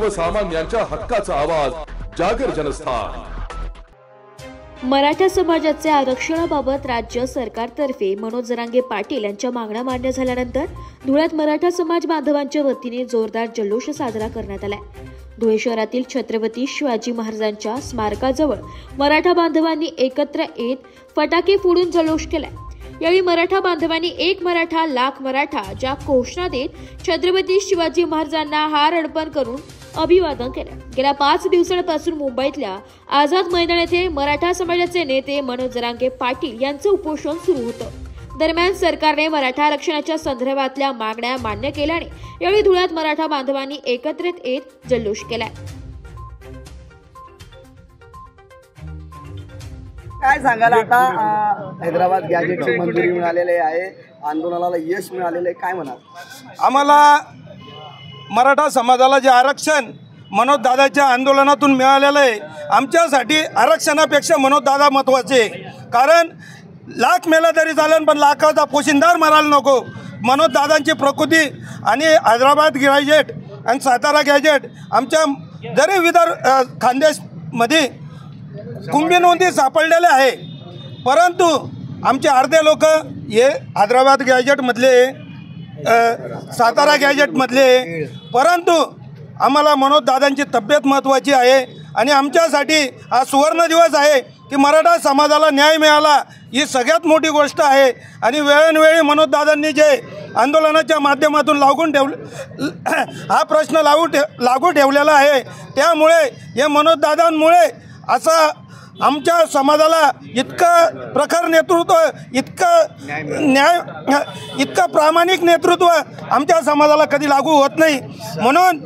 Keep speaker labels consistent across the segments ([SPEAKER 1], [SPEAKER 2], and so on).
[SPEAKER 1] सर्वसामान्यांच्या हक्काचा आवाज जागर जनस्थान।
[SPEAKER 2] मराठा समाजाचे आरक्षणाबाबत राज्य सरकारतर्फे मनोज जरांगे पाटील यांच्या मागण्या मान्य झाल्यानंतर धुळ्यात मराठा समाज बांधवांच्या वतीने जोरदार जल्लोष साजरा करण्यात आला। धुळे शहरातील छत्रपती शिवाजी महाराजांच्या स्मारकाजवळ मराठा बांधवांनी एकत्र येत फटाके फोडून जल्लोष केला। यावेळी मराठा बांधवांनी एक मराठा लाख मराठा ज्या घोषणा देत छत्रपती शिवाजी महाराजांना हार अर्पण करून अभिवादन केले। गेल्या 5 दिवसांपासून मुंबईतल्या आझाद मैदान येथे मराठा समाजाचे नेते मनोज जरांगे पाटील यांचे उपोषण सुरू होतं। दरम्यान सरकारने मराठा आरक्षणाच्या संदर्भातल्या मागण्या मान्य केल्याने यावेळी धुळ्यात मराठा बांधवांनी एकत्रित येत जल्लोष केलाय।
[SPEAKER 3] काय सांगाल आता हैदराबाद गॅजेटची मंजुरी मिळालेली आहे, आंदोलनाला यश मिळालेले आहे, काय म्हणाल?
[SPEAKER 4] आम्हाला मराठा समाजाला जे आरक्षण मनोज दादाच्या आंदोलनातून मिळालेलं आहे, आमच्यासाठी आरक्षणापेक्षा मनोज दादा महत्त्वाचे। कारण लाख मेला तरी चालेल पण लाखाचा पोशिंदार मरायला नको। मनोज दादांची प्रकृती आणि हैदराबाद गॅजेट आणि सातारा गॅजेट आमच्या जरी खानदेशमध्ये कुंभी नोंदी सापडलेले आहे, परंतु आमचे अर्धे लोक हे हैदराबाद गॅजेटमधले सातारा गॅजेटमधले, परंतु आम्हाला मनोज दादांची तब्येत महत्त्वाची आहे आणि आमच्यासाठी हा सुवर्ण दिवस आहे की मराठा समाजाला न्याय मिळाला, ही सगळ्यात मोठी गोष्ट आहे। आणि वेळोवेळी मनोज दादांनी जे आंदोलनाच्या माध्यमातून हा प्रश्न लागू ठेवलेला आहे, त्यामुळे हे मनोज दादांमुळे असा आमच्या समाजाला इतकं प्रखर नेतृत्व, इतकं प्रामाणिक नेतृत्व आमच्या समाजाला कधी लागू होत नाही। म्हणून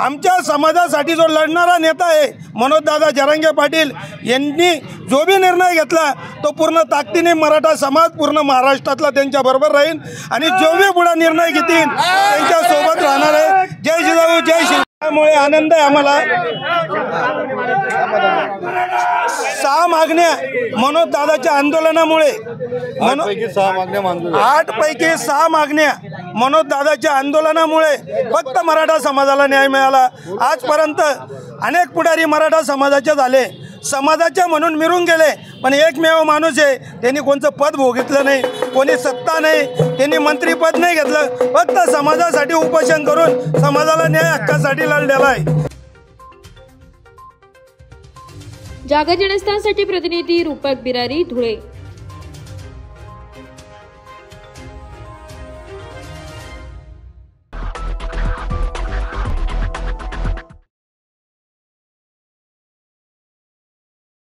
[SPEAKER 4] आमच्या समाजासाठी जो लढणारा नेता आहे मनोज दादा जरांगे पाटील यांनी जो भी निर्णय घेतला तो पूर्ण ताकदीने मराठा समाज पूर्ण महाराष्ट्रातला त्यांच्याबरोबर राहील आणि जो भी पुढे निर्णय घेतील त्यांच्यासोबत राहणार आहे। जय जिजाऊ जय श्री। त्यामुळे आनंद आहे आम्हाला। 6 मागण्या मनोज दादाच्या आंदोलनामुळे 8 पैकी 6 मागण्या मनोज दादाच्या आंदोलनामुळे फक्त मराठा समाजाला न्याय मिळाला। आजपर्यंत अनेक पुढारी मराठा समाजाचे झाले, समाजाचे म्हणून मिळून गेले, पण एकमेव माणूस आहे त्यांनी कोणतं पद भोगितलं नाही, कोणी सत्ता नाही, त्यांनी मंत्रीपद नाही घेतलं, फक्त समाजासाठी उपोषण करून समाजाला न्याय हक्कासाठी लढलेला आहे।
[SPEAKER 2] जागर जनस्थानसाठी प्रतिनिधी रूपक बिरारी, धुळे।